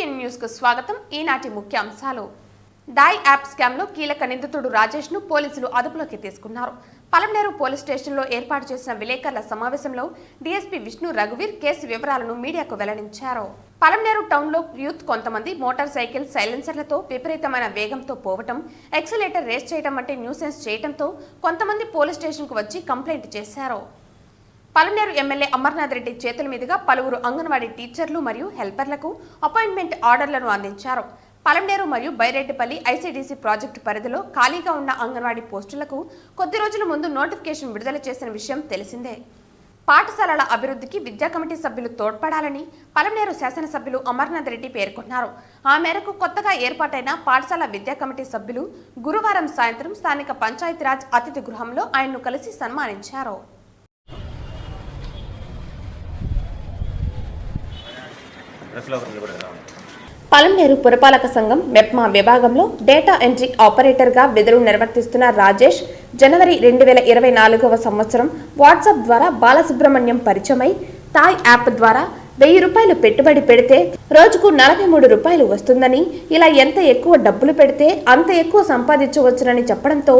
STN news కు స్వాగతం. ఈనాటి ముఖ్యాంశాలు. డై యాప్ స్కామ్ లో కీలక నిందితుడు రాజేష్ ను పోలీసులు అదుపులోకి తీసుకున్నారు. పలమనేరు పోలీస్ స్టేషన్ లో ఏర్పాటు చేసిన విలేకరుల సమావేశంలో డీఎస్పీ విష్ణు రఘువీర్ కేసు వివరాలను మీడియాకు వెల్లడించారు. పలమనేరు టౌన్ లో యూత్ కొంతమంది మోటార్ సైకిల్ సైలెన్సర్లతో విపరీతమైన వేగంతో పోవటం, ఎక్సలేటర్ రేస్ చేయడం వంటి న్యూసెన్స్ చేయడంతో కొంతమంది పోలీస్ స్టేషన్ కు వచ్చి కంప్లైంట్ చేశారు. పలమనేరు ఎమ్మెల్యే అమర్నాథ్ రెడ్డి చేతుల మీదుగా పలువురు అంగన్వాడీ టీచర్లు మరియు హెల్పర్లకు అపాయింట్మెంట్ ఆర్డర్లను అందించారు. పలమనేరు మరియు బైరెడ్డిపల్లి ఐసీడీసీ ప్రాజెక్టు పరిధిలో ఖాళీగా ఉన్న అంగన్వాడీ పోస్టులకు కొద్ది రోజుల ముందు నోటిఫికేషన్ విడుదల చేసిన విషయం తెలిసిందే. పాఠశాలల అభివృద్ధికి విద్యా కమిటీ సభ్యులు తోడ్పడాలని పలమనేరు శాసనసభ్యులు అమర్నాథ్ రెడ్డి పేర్కొన్నారు. ఆ మేరకు కొత్తగా ఏర్పాటైన పాఠశాల విద్యా కమిటీ సభ్యులు గురువారం సాయంత్రం స్థానిక పంచాయతీరాజ్ అతిథి గృహంలో ఆయన్ను కలిసి సన్మానించారు. పలమనేరు పురపాలక సంఘం మెప్మా విభాగంలో డేటా ఎంట్రీ ఆపరేటర్ గా విధులు నిర్వర్తిస్తున్న రాజేష్ జనవరి 2024వ సంవత్సరం వాట్సాప్ ద్వారా బాలసుబ్రహ్మణ్యం పరిచయమై తాయ్ యాప్ ద్వారా 1000 రూపాయలు పెట్టుబడి పెడితే రోజుకు 43 రూపాయలు వస్తుందని, ఇలా ఎంత ఎక్కువ డబ్బులు పెడితే అంత ఎక్కువ సంపాదించవచ్చునని చెప్పడంతో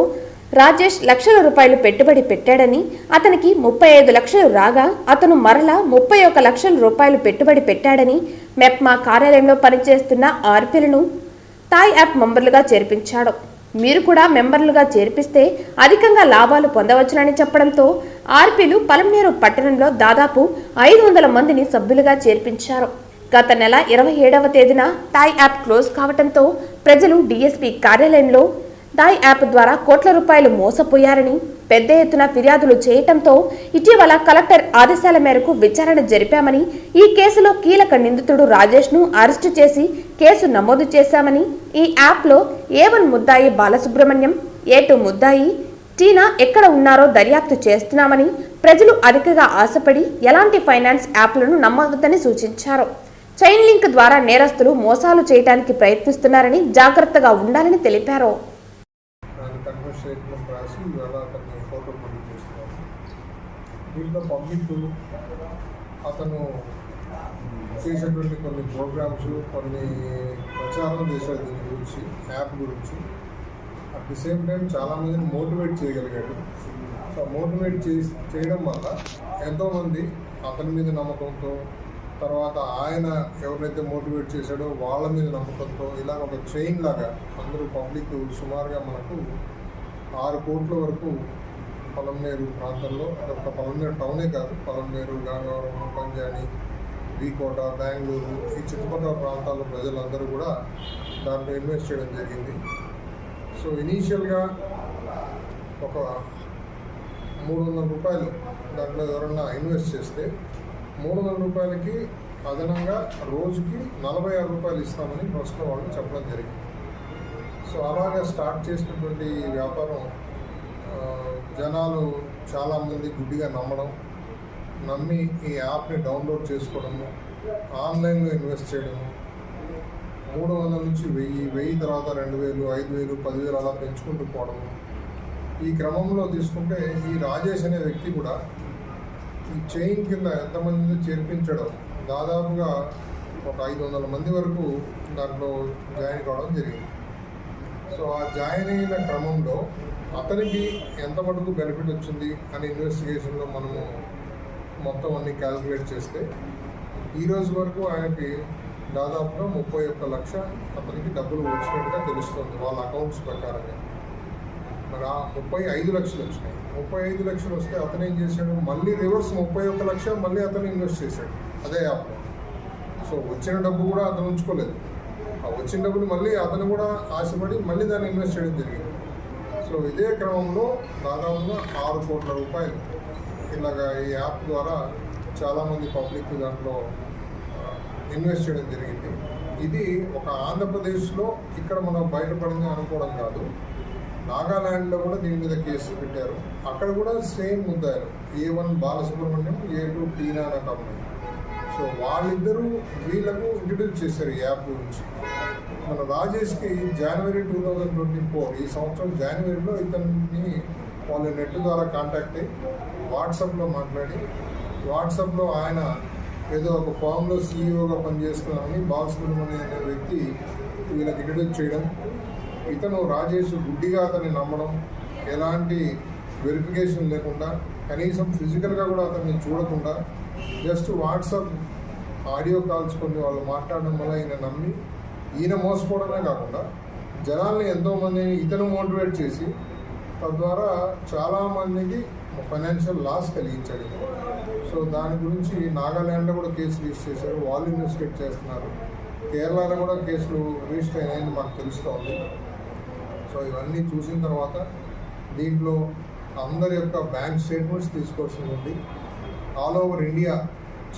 రాజేష్ లక్షల రూపాయలు పెట్టుబడి పెట్టాడని, అతనికి 35 లక్షలు రాగా అతను మరలా 31 లక్షల రూపాయలు పెట్టుబడి పెట్టాడని మెప్మా కార్యాలయంలో పనిచేస్తున్న ఆర్పీలను తాయ్ యాప్ మెంబర్లుగా చేర్పించాడు. మీరు కూడా మెంబర్లుగా చేర్పిస్తే అధికంగా లాభాలు పొందవచ్చునని చెప్పడంతో ఆర్పీలు పలమనేరు పట్టణంలో దాదాపు 500 మందిని సభ్యులుగా చేర్పించారు. గత నెల 27వ తేదీన తాయ్ యాప్ క్లోజ్ కావడంతో ప్రజలు డీఎస్పీ కార్యాలయంలో తాయ్ యాప్ ద్వారా కోట్ల రూపాయలు మోసపోయారని పెద్ద ఎత్తున ఫిర్యాదులు చేయటంతో ఇటీవల కలెక్టర్ ఆదేశాల మేరకు విచారణ జరిపామని, ఈ కేసులో కీలక నిందితుడు రాజేష్ ను అరెస్టు చేసి కేసు నమోదు చేశామని, ఈ యాప్ లో A1 ముద్దాయి బాలసుబ్రహ్మణ్యం, A2 ముద్దాయి టీనా ఎక్కడ ఉన్నారో దర్యాప్తు చేస్తున్నామని, ప్రజలు అధికంగా ఆశపడి ఎలాంటి ఫైనాన్స్ యాప్లను నమ్మవద్దని సూచించారు. చైన్ లింక్ ద్వారా నేరస్తులు మోసాలు చేయడానికి ప్రయత్నిస్తున్నారని జాగ్రత్తగా ఉండాలని తెలిపారు. స్టేట్మెంట్ రాసి ఇవాళ అతన్ని ఫోటో పబ్లిక్ చేస్తున్నాను. దీంట్లో పబ్లిక్ అతను చేసేటువంటి కొన్ని ప్రోగ్రామ్స్, కొన్ని ప్రచారం చేశాడు దీని గురించి, యాప్ గురించి. అట్ ది సేమ్ టైం చాలామందిని మోటివేట్ చేయగలిగాడు. సో మోటివేట్ చేయడం వల్ల ఎంతోమంది అతని మీద నమ్మకంతో, తర్వాత ఆయన ఎవరైతే మోటివేట్ చేశాడో వాళ్ళ మీద నమ్మకంతో, ఇలా ఒక చైన్ లాగా అందరూ పబ్లిక్ సుమారుగా మనకు 6 కోట్ల వరకు పలమనేరు ప్రాంతంలో, ఒక పలమనేరు టౌనే కాదు, పలమనేరు, గంగవరం, పంజాని, వీకోట, బెంగళూరు, ఈ చుట్టుపక్కల ప్రాంతాల ప్రజలందరూ కూడా దాంట్లో ఇన్వెస్ట్ చేయడం జరిగింది. సో ఇనీషియల్గా ఒక 300 రూపాయలు దాంట్లో ఎవరన్నా ఇన్వెస్ట్ చేస్తే 300 రూపాయలకి అదనంగా రోజుకి 46 రూపాయలు ఇస్తామని ప్రస్తుతం వాళ్ళు చెప్పడం జరిగింది. సో అలాగే స్టార్ట్ చేసినటువంటి వ్యాపారం జనాలు చాలామంది గుడ్డిగా నమ్మి ఈ యాప్ని డౌన్లోడ్ చేసుకోవడము, ఆన్లైన్లో ఇన్వెస్ట్ చేయడము, 300 నుంచి 1000 తర్వాత 2000, 5000, 10,000 అలా పెంచుకుంటూ పోవడము. ఈ క్రమంలో తీసుకుంటే ఈ రాజేష్ అనే వ్యక్తి కూడా ఈ చైన్ కింద ఎంతమందిని చేర్పించడం, దాదాపుగా ఒక 500 మంది వరకు దాంట్లో జాయిన్ కావడం జరిగింది. సో ఆ జాయిన్ అయిన క్రమంలో అతనికి ఎంత మటుకు బెనిఫిట్ వచ్చింది అని ఇన్వెస్టిగేషన్లో మనము మొత్తం అన్ని క్యాలిక్యులేట్ చేస్తే ఈరోజు వరకు ఆయనకి దాదాపుగా 31 లక్ష అతనికి డబ్బులు వచ్చినట్టుగా తెలుస్తుంది వాళ్ళ అకౌంట్స్ ప్రకారంగా. మరి ఆ 35 లక్షలు వచ్చినాయి. 35 లక్షలు వస్తే అతను ఏం చేశాడు, మళ్ళీ రివర్స్ 31 లక్ష మళ్ళీ అతను ఇన్వెస్ట్ చేశాడు అదే యాప్లో. సో వచ్చిన డబ్బు కూడా అతను ఉంచుకోలేదు. ఆ వచ్చిన డబ్బులు మళ్ళీ అతను కూడా ఆశపడి మళ్ళీ దాన్ని ఇన్వెస్ట్ చేయడం జరిగింది. సో ఇదే క్రమంలో దాదాపుగా 6 కోట్ల రూపాయలు ఇలాగా ఈ యాప్ ద్వారా చాలామంది పబ్లిక్ దాంట్లో ఇన్వెస్ట్ చేయడం జరిగింది. ఇది ఒక ఆంధ్రప్రదేశ్లో ఇక్కడ మనం బయటపడింది అనుకోవడం కాదు, నాగాల్యాండ్లో కూడా దీని మీద కేసు పెట్టారు. అక్కడ కూడా సేమ్ ముద్దారు, A1 బాలసుబ్రహ్మణ్యం, A2 టీనా అనే కంపెనీ. సో వాళ్ళిద్దరూ వీళ్ళకు ఇంట్రడ్యూస్ చేశారు ఈ యాప్ గురించి. మన రాజేష్కి జనవరి 2024 ఈ సంవత్సరం జనవరిలో ఇతన్ని వాళ్ళు నెట్ ద్వారా కాంటాక్ట్ అయ్యి వాట్సాప్లో మాట్లాడి, వాట్సాప్లో ఆయన ఏదో ఒక ఫామ్లో సీఈఓగా పనిచేస్తున్నానని బాలసుబ్రహ్మణ్యం అనే వ్యక్తి వీళ్ళకి ఇంట్రడ్యూస్ చేయడం, ఇతను రాజేష్ గుడ్డిగా అతన్ని నమ్మడం, ఎలాంటి వెరిఫికేషన్ లేకుండా, కనీసం ఫిజికల్గా కూడా అతన్ని చూడకుండా జస్ట్ వాట్సాప్ ఆడియో కాల్స్ కొన్ని వాళ్ళు మాట్లాడడం వల్ల ఈయన నమ్మి ఈయన మోసపోవడమే కాకుండా జనాల్ని ఎంతోమందిని ఇతను మోటివేట్ చేసి తద్వారా చాలామందికి ఫైనాన్షియల్ లాస్ కలిగించాడు. సో దాని గురించి నాగాల్యాండ్లో కూడా కేసు రిజిస్టర్ చేశారు, వాళ్ళు ఇన్వెస్టిగేట్ చేస్తున్నారు. కేరళలో కూడా కేసులు రిజిస్టర్ అయినాయని మాకు తెలుస్తోంది. సో ఇవన్నీ చూసిన తర్వాత దీంట్లో అందరి యొక్క బ్యాంక్ స్టేట్మెంట్స్ తీసుకోవాల్సి ఉంది. ఆల్ ఓవర్ ఇండియా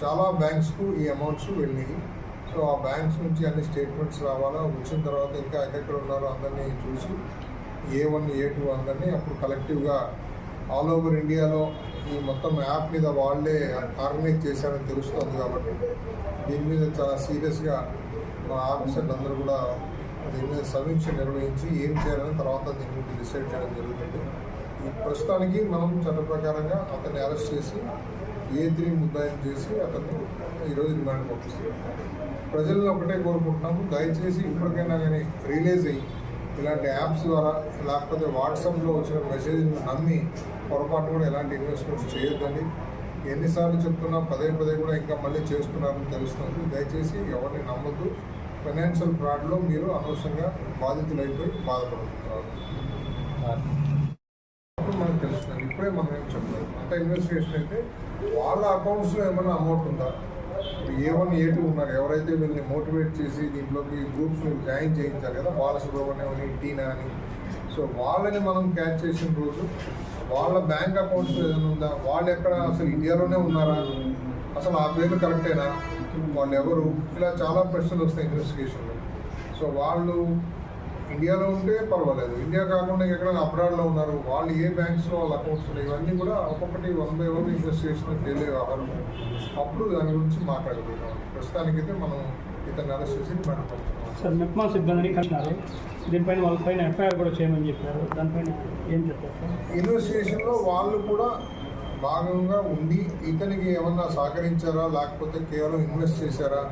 చాలా బ్యాంక్స్కు ఈ అమౌంట్స్ వెళ్ళినాయి. సో ఆ బ్యాంక్స్ నుంచి అన్ని స్టేట్మెంట్స్ రావాలా, వచ్చిన తర్వాత ఇంకా ఎక్కడెక్కడ ఉన్నారో అందరినీ చూసి A1 A2 అందరినీ అప్పుడు కలెక్టివ్గా ఆల్ ఓవర్ ఇండియాలో ఈ మొత్తం యాప్ మీద వాళ్ళే ఆర్గనైజ్ చేశారని తెలుస్తుంది. కాబట్టి దీని మీద చాలా సీరియస్గా మా ఆఫీసర్లు అందరూ కూడా దీని మీద సమీక్ష నిర్వహించి ఏం చేయాలని తర్వాత దీని గురించి డిసైడ్ చేయడం జరుగుతుంది. ఈ ప్రస్తుతానికి మనం చట్ట ప్రకారంగా అతన్ని అరెస్ట్ చేసి A3 ముద్దాయిని చేసి అతన్ని ఈరోజు రిమాండ్ పంపిస్తున్నాం. ప్రజలను ఒకటే కోరుకుంటున్నాము, దయచేసి ఇప్పటికైనా కానీ రిలీజ్ అయ్యి ఇలాంటి యాప్స్ ద్వారా లేకపోతే వాట్సాప్లో వచ్చిన మెసేజ్ని నమ్మి పొరపాటు కూడా ఎలాంటి ఇన్వెస్ట్మెంట్స్ చేయొద్దండి. ఎన్నిసార్లు చెప్తున్నా పదే కూడా ఇంకా మళ్ళీ చేస్తున్నారని తెలుస్తుంది. దయచేసి ఎవరిని నమ్మొద్దు. ఫైనాన్షియల్ ఫ్రాడ్లో మీరు అనవసరంగా బాధితులైపోయి బాధపడుతున్నారు. అప్పుడు మనకు తెలుస్తుంది. ఇప్పుడే మనం ఏం చెప్పలేదు, అంటే ఇన్వెస్టిగేషన్ అయితే వాళ్ళ అకౌంట్స్లో ఏమైనా అమౌంట్ ఉందా, A1 A2 ఉన్నారు ఎవరైతే వీళ్ళని మోటివేట్ చేసి దీంట్లోకి గ్రూప్స్ని జాయిన్ చేయించారు కదా, బాలసుబ్రహ్మణ్యం అని టీనా అని. సో వాళ్ళని మనం క్యాచ్ చేసిన రోజు వాళ్ళ బ్యాంక్ అకౌంట్స్ ఏదైనా ఉందా, వాళ్ళు ఎక్కడ అసలు ఇండియాలోనే ఉన్నారా, అసలు ఆ పేరు కరెక్టేనా, వాళ్ళు ఎవరు, ఇలా చాలా ప్రశ్నలు వస్తాయి ఇన్వెస్టిగేషన్లో. సో వాళ్ళు ఇండియాలో ఉంటే పర్వాలేదు, ఇండియా కాకుండా ఎక్కడైనా అబ్రాడ్లో ఉన్నారు, వాళ్ళు ఏ బ్యాంక్స్లో వాళ్ళ అకౌంట్స్ ఉన్నాయి, ఇవన్నీ కూడా ఒక్కొక్కటి 1 by 1 ఇన్వెస్టిగేషన్ డైలీ వ్యవహారం. అప్పుడు దాని గురించి మాట్లాడుకుంటాం. ప్రస్తుతానికైతే మనం ఇతన్ని అరెస్ట్ చేసి మాట్లాడుకుంటున్నాం. సార్ మెప్మా సిబ్బందిని కలిసినారు, దీనిపైన వాళ్ళపైన ఎఫ్ఐఆర్ కూడా చేయమని చెప్పారు, దానిపైన ఏం చెప్పారు సార్? ఇన్వెస్టిగేషన్లో వాళ్ళు కూడా భాగంగా ఉండి ఇతనికి ఏమన్నా సహకరించారా, లేకపోతే కేవలం ఇన్వెస్ట్ చేశారా,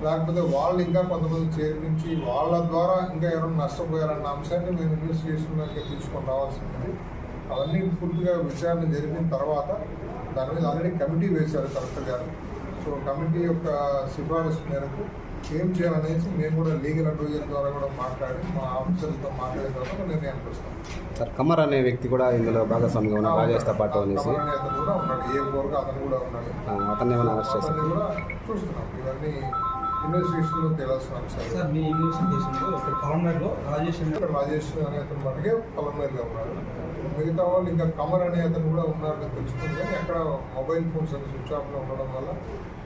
లేకపోతే వాళ్ళు ఇంకా కొంతమంది చేర్పించి వాళ్ళ ద్వారా ఇంకా ఎవరైనా నష్టపోయారన్న అంశాన్ని మేము ఇన్వెస్టిగేషన్లోకి తీసుకొని రావాల్సింది. అవన్నీ పూర్తిగా విచారణ జరిపిన తర్వాత దాని మీద ఆల్రెడీ కమిటీ వేశారు కలెక్టర్ గారు. సో కమిటీ యొక్క సిఫారసు మేరకు ఏం చేయాలనేసి మేము కూడా లీగల్ అడ్వైజర్ ద్వారా కూడా మాట్లాడి మా ఆఫీసర్లతో మాట్లాడిన తర్వాత నిర్ణయానికి వస్తాం. సార్ కమర్ అనే వ్యక్తి కూడా ఇందులో భాగస్వామిగా ఉన్నాడు, రాజేష్తో పాటు అనేసి అతను కూడా ఉన్నాడు, A4గా అతను కూడా ఉన్నాడు. అతన్ని ఏమైనా అరెస్ట్ చేశారు? అతన్ని కూడా చూస్తున్నాం. ఇవన్నీ ఇన్వెస్టిగేషన్లో తేలాల్సిన అంశాలు. సార్ మీ ఇన్వెస్టిగేషన్లో ఇక్కడ పలమనేరులో రాజేష్ అనే అతను మటుకే పలమనేరులో ఉన్నాడు. మిగతా వాళ్ళు ఇంకా కమర్ అనే అతను కూడా ఉన్నారని తెలుస్తుంది, కానీ అక్కడ మొబైల్ ఫోన్స్ అని స్విచ్ ఆఫ్లో ఉండడం వల్ల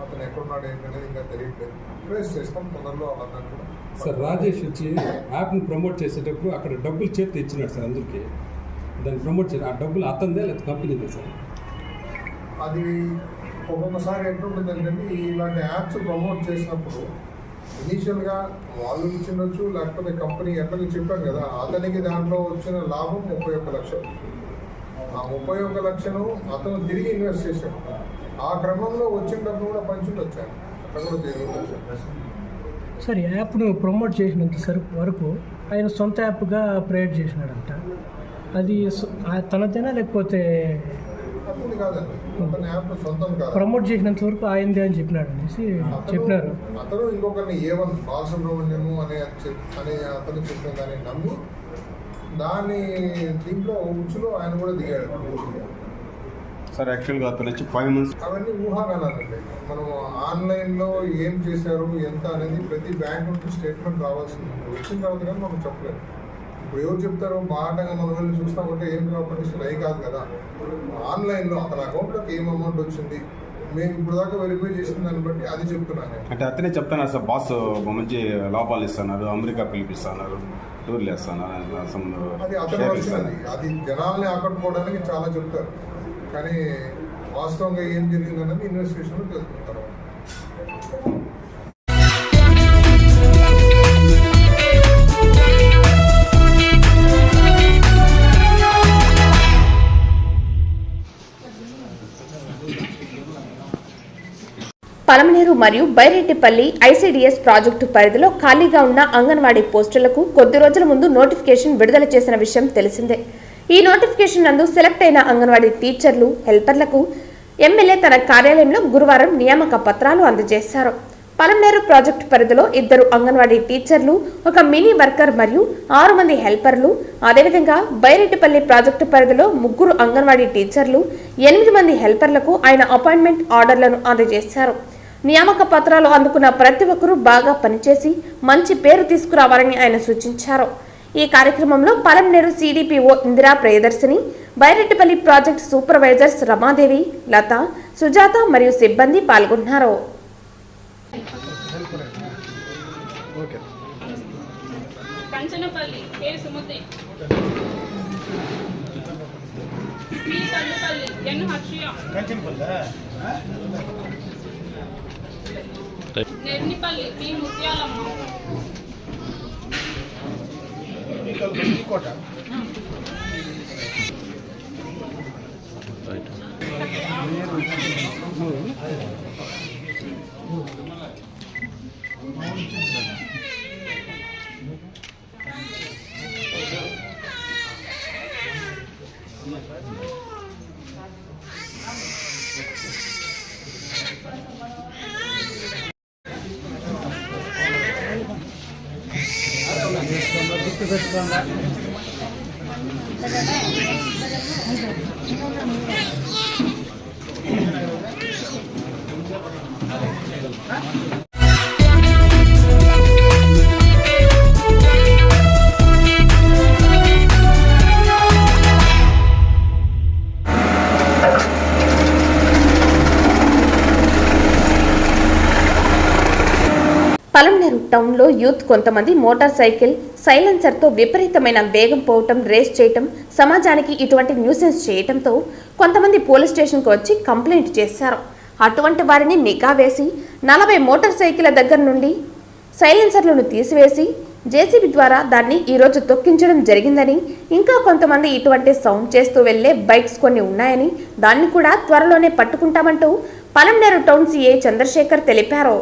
అతను ఎక్కడున్నాడు ఏంటనేది ఇంకా తెలియట్లేదు. ట్రేస్ చేస్తాం తొందరలో వాళ్ళందరూ కూడా. సార్ రాజేష్ వచ్చి యాప్ని ప్రమోట్ చేసేటప్పుడు అక్కడ డబ్బులు చేతి ఇచ్చినాడు సార్ అందరికీ, దాన్ని ప్రమోట్ చేయాలి. ఆ డబ్బులు అతనిదే లేదా కంపెనీదే సార్? అది ఒక్కొక్కసారి ఎట్లుంటుంది అంటే ఇలాంటి యాప్స్ ప్రమోట్ చేసినప్పుడు ఇనీషియల్గా వాళ్ళు ఇచ్చిండొచ్చు, లేకపోతే కంపెనీ ఎట్లా చెప్పాను కదా, అతనికి దాంట్లో వచ్చిన లాభం 31 లక్షలు. ఆ 31 లక్షలు అతను తిరిగి ఇన్వెస్ట్ చేశాడు. ఆ క్రమంలో వచ్చిన డబ్బు కూడా పంచుండొచ్చు, అట్లా కూడా జరిగింది. సార్ యాప్ను ప్రమోట్ చేసినంత వరకు ఆయన సొంత యాప్గా ప్రైవేట్ చేసినాడంట, అది తనదేనా లేకపోతే అతను కాదండి, అతని యాప్ సొంతం కాదు. ప్రమోట్ చేసినంత వరకు ఆయనదే అని చెప్పినాడు అనేసి చెప్పినారు. అతను ఇంకొకరిని A1 బాలసుబ్రహ్మణ్యము అనే అతను చెప్పిన దాన్ని నమ్మి దాన్ని దీంట్లో ఉచ్చులో ఆయన కూడా దిగాడు. సార్ యాక్చువల్గా అతను వచ్చి 5 months అవన్నీ ఊహాగానాలండి. మనం ఆన్లైన్లో ఏం చేశారు ఎంత అనేది ప్రతి బ్యాంక్ నుంచి స్టేట్మెంట్ రావాల్సింది. వచ్చిన తర్వాత కానీ మనం చెప్పలేదు. ఇప్పుడు ఎవరు చెప్తారు, బాగా మనం వెళ్ళి చూస్తామంటే ఏం ప్రాపర్టీస్ అవి కాదు కదా. ఆన్లైన్లో అతని అకౌంట్లోకి ఏం అమౌంట్ వచ్చింది మేము ఇప్పుడు దాకా వెరిఫై చేసిన దాన్ని బట్టి అది చెప్తున్నాను నేను. అంటే అతనే చెప్తున్నారు సార్, బాస్ మంచి లాభాలు ఇస్తున్నారు, అమెరికా పిలిపిస్తున్నారు, టూర్లు వేస్తున్నారు, అది అతను వచ్చింది. అది జనాల్ని ఆకట్టుకోవడానికి చాలా చెప్తారు, కానీ వాస్తవంగా ఏం జరిగింది అనేది ఇన్వెస్టిగేషన్లో తెలుసుకుంటారు. పలమనేరు పలమనేరు మరియు బైరెడ్డిపల్లి ఐసీడీఎస్ ప్రాజెక్టు పరిధిలో ఖాళీగా ఉన్న అంగన్వాడీ పోస్టులకు కొద్ది రోజుల ముందు నోటిఫికేషన్ విడుదల చేసిన విషయం తెలిసిందే. ఈ నోటిఫికేషన్ నందు సెలెక్ట్ అయిన అంగన్వాడీ టీచర్లు, హెల్పర్లకు ఎమ్మెల్యే తన కార్యాలయంలో గురువారం నియామక పత్రాలు అందజేశారు. పలమనేరు ప్రాజెక్టు పరిధిలో 2 అంగన్వాడీ టీచర్లు, 1 మినీ వర్కర్ మరియు 6 మంది హెల్పర్లు, అదేవిధంగా బైరెడ్డిపల్లి ప్రాజెక్టు పరిధిలో 3 అంగన్వాడీ టీచర్లు, 8 మంది హెల్పర్లకు ఆయన అపాయింట్మెంట్ ఆర్డర్లను అందజేశారు. నియామక పత్రాలు అందుకున్న ప్రతి ఒక్కరూ బాగా పనిచేసి మంచి పేరు తీసుకురావాలని ఆయన సూచించారు. ఈ కార్యక్రమంలో Palamaner CDPO Indira Priyadarshini, Byreddipalle project supervisors Ramadevi, Latha, Sujatha మరియు సిబ్బంది పాల్గొన్నారు. Kanchanapalli K Sumathi, P Thandupalli N Harshiya, Nernipalli P Muthyalamma, Palamaner టౌన్లో యూత్ కొంతమంది మోటార్ సైకిల్ సైలెన్సర్తో విపరీతమైన వేగం పోవటం, రేస్ చేయటం, సమాజానికి ఇటువంటి న్యూసెన్స్ చేయటంతో కొంతమంది పోలీస్ స్టేషన్కు వచ్చి కంప్లైంట్ చేశారు. అటువంటి వారిని నిఘా వేసి 40 మోటార్ సైకిళ్ల దగ్గర నుండి సైలెన్సర్లను తీసివేసి జేసీబీ ద్వారా దాన్ని ఈరోజు తొక్కించడం జరిగిందని, ఇంకా కొంతమంది ఇటువంటి సౌండ్ చేస్తూ వెళ్లే బైక్స్ కొన్ని ఉన్నాయని, దాన్ని కూడా త్వరలోనే పట్టుకుంటామంటూ పలమనేరు టౌన్ సీఐ చంద్రశేఖర్ తెలిపారు.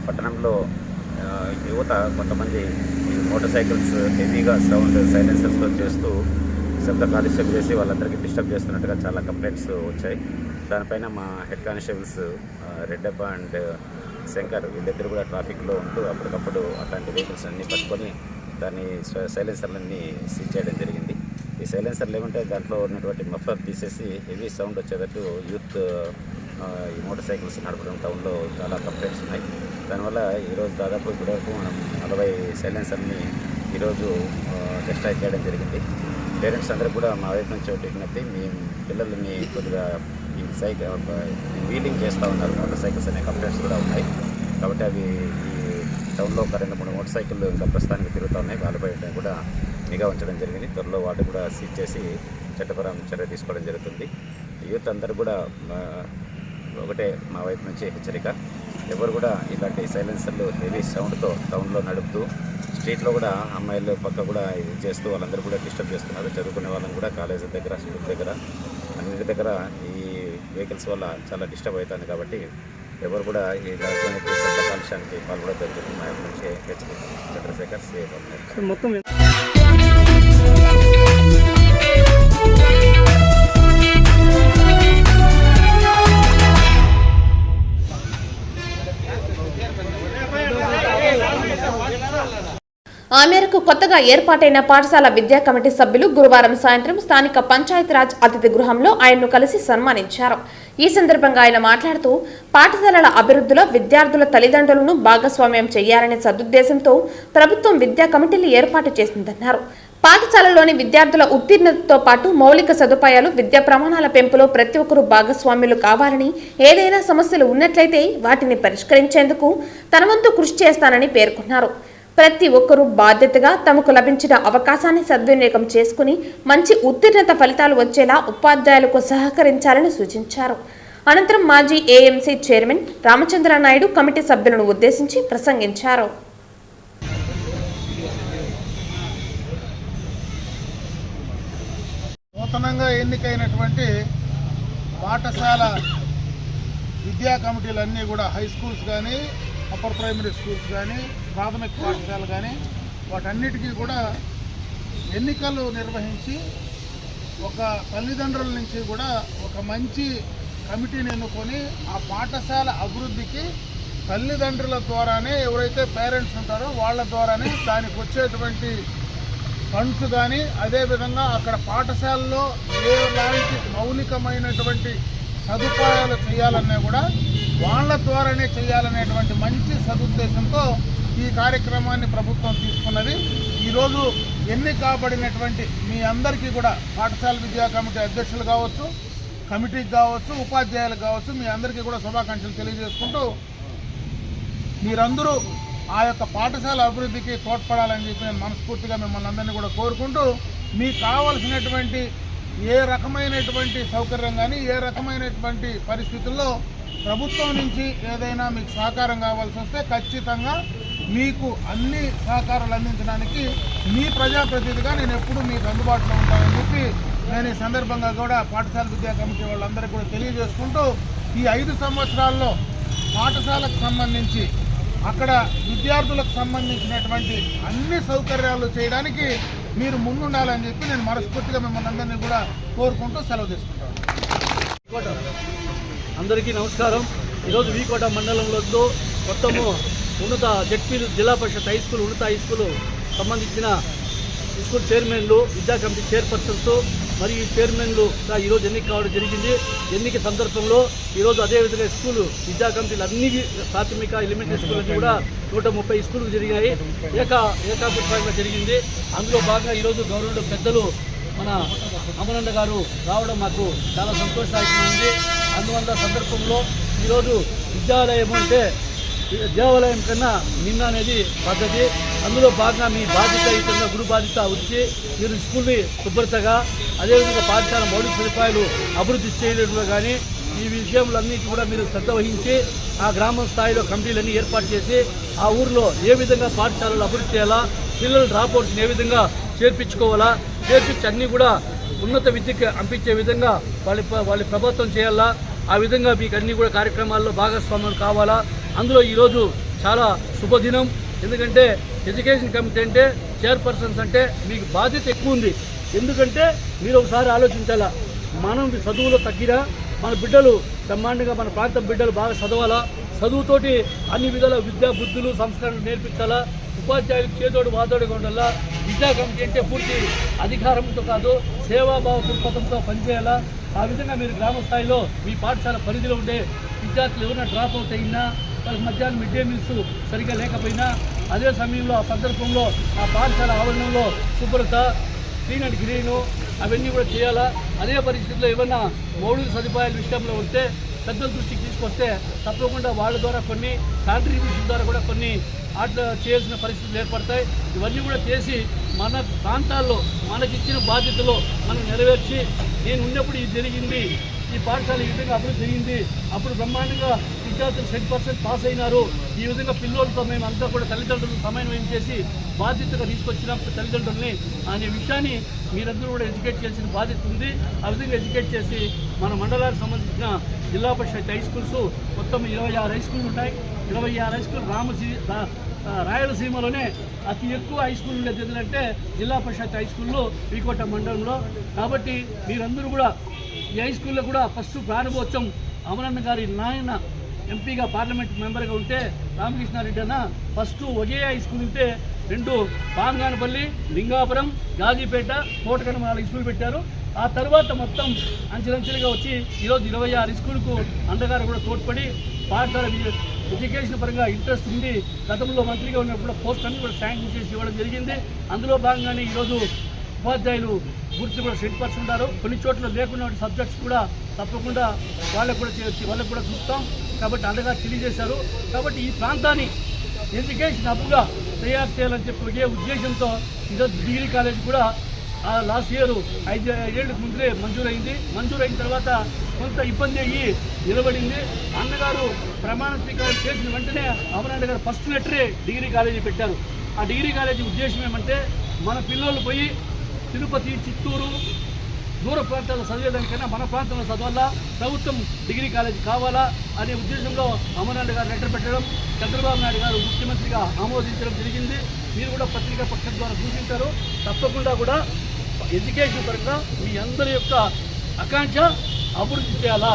పట్టణంలో యువత కొంతమంది మోటార్ సైకిల్స్ హెవీగా సౌండ్ సైలెన్సర్స్తో చేస్తూ శబ్ద కాలుష్యం చేసి వాళ్ళందరికీ డిస్టర్బ్ చేస్తున్నట్టుగా చాలా కంప్లైంట్స్ వచ్చాయి. దానిపైన మా head constables Reddappa and Shankar వీళ్ళిద్దరు కూడా ట్రాఫిక్లో ఉంటూ అప్పటికప్పుడు అట్లాంటి వెహికల్స్ అన్నీ పట్టుకొని దాన్ని సైలెన్సర్లన్నీ సీజ్ చేయడం జరిగింది. ఈ సైలెన్సర్లు ఏమంటే దాంట్లో ఉన్నటువంటి మఫ్లర్ తీసేసి హెవీ సౌండ్ వచ్చేటట్టు యూత్ ఈ మోటార్ సైకిల్స్ నడపడం టౌన్లో చాలా కంప్లైంట్స్ ఉన్నాయి. దానివల్ల ఈరోజు దాదాపు ఇప్పటివరకు మనం 40 సైలెన్సర్ని ఈరోజు డిస్ట్రాయ్ చేయడం జరిగింది. పేరెంట్స్ అందరూ కూడా మా వైపు నుంచి విజ్ఞప్తి, మీ పిల్లల్ని కొద్దిగా ఈ వీలింగ్ చేస్తూ ఉన్నారు, మోటార్ సైకిల్స్ అనే కంప్లైంట్స్ కూడా ఉన్నాయి. కాబట్టి అవి ఈ టౌన్లో ఒక 2-3 మోటార్ సైకిళ్ళు ఇంకా ప్రస్తుతానికి తిరుగుతూ ఉన్నాయి. వాళ్ళపై కూడా నిఘా ఉంచడం జరిగింది. త్వరలో వాటి కూడా సీజ్ చేసి చట్టపరం చర్య తీసుకోవడం జరుగుతుంది. యూత్ అందరూ కూడా ఒకటే మా వైపు నుంచి హెచ్చరిక, ఎవరు కూడా ఇలాంటి సైలెన్సర్లు హెవీ సౌండ్తో టౌన్లో నడుపుతూ స్ట్రీట్లో కూడా అమ్మాయిలు పక్క కూడా ఇది చేస్తూ వాళ్ళందరూ కూడా డిస్టర్బ్ చేస్తున్నారు. చదువుకునే వాళ్ళని కూడా కాలేజీ దగ్గర, స్కూల్ దగ్గర, అన్నింటి దగ్గర ఈ వెహికల్స్ వల్ల చాలా డిస్టర్బ్ అవుతుంది. కాబట్టి ఎవరు కూడా ఈ ఎలక్ట్రానిక్ శబ్ద కాలుష్యానికి పాల్గొనడం జరుగుతుంది. మా నుంచి చంద్రశేఖర్ సిఐ మొత్తం ఆ మేరకు కొత్తగా ఏర్పాటైన పాఠశాల విద్యా కమిటీ సభ్యులు గురువారం సాయంత్రం స్థానిక పంచాయతీరాజ్ అతిథి గృహంలో ఆయన్ను కలిసి సన్మానించారు. ఈ సందర్భంగా ఆయన మాట్లాడుతూ పాఠశాలల అభివృద్ధిలో విద్యార్థుల తల్లిదండ్రులను భాగస్వామ్యం చేయాలనే సదుద్దేశంతో ప్రభుత్వం విద్యా కమిటీలు ఏర్పాటు చేసిందన్నారు. పాఠశాలలోని విద్యార్థుల ఉత్తీర్ణతతో పాటు మౌలిక సదుపాయాలు, విద్యా ప్రమాణాల పెంపులో ప్రతి ఒక్కరూ భాగస్వామ్యులు కావాలని, ఏదైనా సమస్యలు ఉన్నట్లయితే వాటిని పరిష్కరించేందుకు తన వంతు కృషి చేస్తానని పేర్కొన్నారు. ప్రతి ఒక్కరూ బాధ్యతగా తమకు లభించిన అవకాశాన్ని సద్వినియోగం చేసుకుని మంచి ఉత్తీర్ణత ఫలితాలు వచ్చేలా ఉపాధ్యాయులకు సహకరించాలని సూచించారు. అనంతరం మాజీ AMC chairman Ramachandra Naidu committee సభ్యులను ఉద్దేశించి ప్రసంగించారు. నూతనంగా ఎన్నికైనటువంటి పాఠశాల విద్యా కమిటీలన్నీ కూడా హై స్కూల్స్ కానీ, అప్పర్ ప్రైమరీ స్కూల్స్ కానీ, ప్రాథమిక పాఠశాలలు కానీ వాటన్నిటికీ కూడా ఎన్నికలు నిర్వహించి ఒక తల్లిదండ్రుల నుంచి కూడా ఒక మంచి కమిటీని ఎన్నుకొని ఆ పాఠశాల అభివృద్ధికి తల్లిదండ్రుల ద్వారానే, ఎవరైతే పేరెంట్స్ ఉంటారో వాళ్ళ ద్వారానే దానికి వచ్చేటువంటి ఫండ్స్ కానీ, అదేవిధంగా అక్కడ పాఠశాలలో ఎలాంటి మౌలికమైనటువంటి సదుపాయాలు చేయాలన్నా కూడా వాళ్ళ ద్వారానే చేయాలనేటువంటి మంచి సదుద్దేశంతో ఈ కార్యక్రమాన్ని ప్రభుత్వం తీసుకున్నది. ఈరోజు ఎన్నిక కాబడినటువంటి మీ అందరికీ కూడా పాఠశాల విద్యా కమిటీ అధ్యక్షులు కావచ్చు, కమిటీకి కావచ్చు, ఉపాధ్యాయులు కావచ్చు, మీ అందరికీ కూడా శుభాకాంక్షలు తెలియజేసుకుంటూ మీరందరూ ఆ యొక్క పాఠశాల అభివృద్ధికి తోడ్పడాలని చెప్పి నేను మనస్ఫూర్తిగా మిమ్మల్ని అందరినీ కూడా కోరుకుంటూ, మీకు కావలసినటువంటి ఏ రకమైనటువంటి సౌకర్యం కానీ, ఏ రకమైనటువంటి పరిస్థితుల్లో ప్రభుత్వం నుంచి ఏదైనా మీకు సహకారం కావాల్సి వస్తే ఖచ్చితంగా మీకు అన్ని సహకారాలు అందించడానికి మీ ప్రజాప్రతినిధిగా నేను ఎప్పుడూ మీకు అందుబాటులో ఉంటానని చెప్పి నేను ఈ సందర్భంగా కూడా పాఠశాల విద్యా కమిటీ వాళ్ళందరికీ కూడా తెలియజేసుకుంటూ, ఈ 5 సంవత్సరాల్లో పాఠశాలకు సంబంధించి అక్కడ విద్యార్థులకు సంబంధించినటువంటి అన్ని సౌకర్యాలు చేయడానికి మీరు ముందుండాలని చెప్పి నేను మనస్ఫూర్తిగా మిమ్మల్ని అందరినీ కూడా కోరుకుంటూ సెలవు తీసుకుంటాను. అందరికీ నమస్కారం. ఈరోజు వీకోట మండలంలో మొత్తము ఉన్నత జెడ్పీ జిల్లా పరిషత్ హై స్కూల్, ఉన్నత హై స్కూల్ సంబంధించిన స్కూల్ చైర్మన్లు, విద్యా కమిటీ చైర్పర్సన్స్ మరియు చైర్మన్లుగా ఈరోజు ఎన్నిక కావడం జరిగింది. ఎన్నిక సందర్భంలో ఈరోజు అదేవిధంగా స్కూలు విద్యా కమిటీలు అన్ని ప్రాథమిక ఎలిమెంటరీ స్కూళ్ళకి కూడా 130 స్కూళ్ళు జరిగాయి. ఏకాభిప్రాయంగా జరిగింది. అందులో భాగంగా ఈరోజు గవర్నమెంట్ పెద్దలు మన అమరన్న గారు రావడం మాకు చాలా సంతోషదాయకంగా ఉంది. అందువల్ల సందర్భంలో ఈరోజు విద్యాలయం అంటే దేవాలయం కన్నా నిన్న అనేది పద్ధతి. అందులో భాగంగా మీ బాధ్యత ఇతరుల గురు బాధ్యత వచ్చి మీరు స్కూల్ని శుభ్రతగా, అదేవిధంగా పాఠశాల మౌలిక సదుపాయాలు అభివృద్ధి చేయడంలో కానీ ఈ విషయంలన్నిటి కూడా మీరు శ్రద్ధ వహించి ఆ గ్రామ స్థాయిలో కమిటీలన్నీ ఏర్పాటు చేసి ఆ ఊరిలో ఏ విధంగా పాఠశాలలు అభివృద్ధి చేయాలా, పిల్లలు డ్రాప్అవుట్స్ని ఏ విధంగా చేర్పించుకోవాలా, చేర్పించి అన్నీ కూడా ఉన్నత విద్యకి పంపించే విధంగా వాళ్ళ ప్రభుత్వం చేయాలా. ఆ విధంగా మీకు అన్ని కూడా కార్యక్రమాల్లో భాగస్వామ్యం కావాలా. అందులో ఈరోజు చాలా శుభదినం. ఎందుకంటే ఎడ్యుకేషన్ కమిటీ అంటే చైర్పర్సన్స్ అంటే మీకు బాధ్యత ఎక్కువ ఉంది. ఎందుకంటే మీరు ఒకసారి ఆలోచించాలా, మనం చదువులో తగ్గినా మన బిడ్డలు బ్రహ్మాండంగా, మన ప్రాంతం బిడ్డలు బాగా చదవాలా, చదువుతోటి అన్ని విధాల విద్యా బుద్ధులు సంస్కరణలు నేర్పించాలా, ఉపాధ్యాయులకు చేదోడు వాదోడుగా ఉండాలా. విద్యా కమిటీ అంటే పూర్తి అధికారంతో కాదు, సేవాభావ దృక్పథంతో పనిచేయాలా. ఆ విధంగా మీరు గ్రామ స్థాయిలో మీ పాఠశాల పరిధిలో ఉండే విద్యార్థులు ఎవరైనా డ్రాప్ అవుట్ అయినా, వాళ్ళకి మధ్యాహ్నం మిడ్ డే మీల్స్ సరిగ్గా లేకపోయినా అదే సమయంలో ఆ సందర్భంలో ఆ పాఠశాల ఆవరణంలో శుభ్రత, క్లీన్ అండ్ గ్రీను అవన్నీ కూడా చేయాలా. అదే పరిస్థితుల్లో ఏమన్నా మౌలిక సదుపాయాల విషయంలో ఉంటే పెద్దల దృష్టికి తీసుకొస్తే తప్పకుండా వాళ్ళ ద్వారా కొన్ని కాంట్రిబ్యూషన్ ద్వారా కూడా కొన్ని అట్లా చేయాల్సిన పరిస్థితులు ఏర్పడతాయి. ఇవన్నీ కూడా చేసి మన ప్రాంతాల్లో మనకిచ్చిన బాధ్యతలో మనం నెరవేర్చి, నేను ఉన్నప్పుడు ఇది జరిగింది, ఈ పాఠశాల ఈ విధంగా అభివృద్ధి జరిగింది, అప్పుడు బ్రహ్మాండంగా విద్యార్థులు 100% పాస్ అయినారు, ఈ విధంగా పిల్లలతో మేము అంతా కూడా తల్లిదండ్రులు సమన్వయం చేసి బాధ్యతగా తీసుకొచ్చిన తల్లిదండ్రుల్ని అనే విషయాన్ని మీరందరూ కూడా ఎడ్యుకేట్ చేయాల్సిన బాధ్యత ఉంది. ఆ విధంగా ఎడ్యుకేట్ చేసి మన మండలానికి సంబంధించిన జిల్లా పరిషత్ హై స్కూల్స్ మొత్తం 26 హై స్కూళ్ళు ఉన్నాయి. 26 హై స్కూల్ రాయలసీమలోనే అతి ఎక్కువ హై స్కూల్ ఉండేది ఎందుకంటే జిల్లా పరిషత్ హై స్కూల్లో వీకోట మండలంలో. కాబట్టి మీరందరూ కూడా ఈ హై స్కూల్లో కూడా ఫస్ట్ ప్రారంభోత్సవం అమరన్న గారి నాయన ఎంపీగా పార్లమెంట్ మెంబర్గా ఉంటే రామకృష్ణారెడ్డి అన్న ఫస్ట్ ఒకే హై స్కూల్ ఉంటే 2 పాంగానపల్లి, లింగాపురం, గాజీపేట, కోటకనమల హై స్కూల్ పెట్టారు. ఆ తర్వాత మొత్తం అంచెలంచెలుగా వచ్చి ఈరోజు 26 స్కూల్కు అండగారు కూడా తోడ్పడి పాఠశాల ఎడ్యుకేషన్ పరంగా ఇంట్రెస్ట్ ఉంది. గతంలో మంత్రిగా ఉన్నప్పుడు పోస్ట్ అన్ని కూడా శాంక్షన్ చేసి ఇవ్వడం జరిగింది. అందులో భాగంగానే ఈరోజు ఉపాధ్యాయులు గుర్తు కూడా 100% ఉన్నారు. కొన్ని చోట్ల లేకున్న సబ్జెక్ట్స్ కూడా తప్పకుండా వాళ్ళకు కూడా చూస్తాం. కాబట్టి అండగా తెలియజేశారు. కాబట్టి ఈ ప్రాంతాన్ని ఎడ్యుకేషన్ హబ్గా తయారు చేయాలని చెప్పి ఒకే ఉద్దేశంతో ఈరోజు డిగ్రీ కాలేజ్ కూడా లాస్ట్ ఇయర్ 5 ఏళ్ళకు ముందే మంజూరైన తర్వాత కొంత ఇబ్బంది అయ్యి నిలబడింది. అన్నగారు ప్రమాణ స్వీకారం చేసిన వెంటనే అమరన్న గారు ఫస్ట్ లెటరే డిగ్రీ కాలేజీ పెట్టారు. ఆ డిగ్రీ కాలేజీ ఉద్దేశం ఏమంటే మన పిల్లలు పోయి తిరుపతి, చిత్తూరు దూర ప్రాంతాల్లో చదివేదానికైనా మన ప్రాంతంలో చదవాలా, ప్రభుత్వం డిగ్రీ కాలేజీ కావాలా అనే ఉద్దేశంలో అమరన్న గారు లెటర్ పెట్టడం, చంద్రబాబు నాయుడు గారు ముఖ్యమంత్రిగా ఆమోదించడం జరిగింది. మీరు కూడా పత్రికా పక్షం ద్వారా చూసింటారు. తప్పకుండా కూడా ఎడ్యుకేషన్ పరంగా మీ అందరి యొక్క ఆకాంక్ష అభివృద్ధి చేయాలా,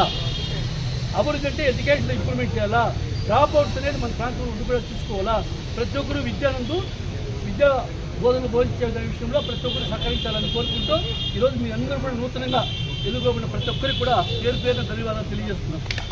అభివృద్ధి అంటే ఎడ్యుకేషన్ ఇంప్రూవ్మెంట్ చేయాలా, డ్రాప్ అవుట్స్ అనేది మన ప్రాంతంలో ఉండిపోయి చూసుకోవాలా, ప్రతి ఒక్కరు విద్యా బోధన బోధించే విషయంలో ప్రతి ఒక్కరు సహకరించాలని కోరుకుంటూ ఈరోజు మీ అందరూ కూడా నూతనంగా ఎదుర్కోబడిన ప్రతి ఒక్కరికి కూడా పేరు పేరున ధన్యవాదాలు తెలియజేస్తున్నాం.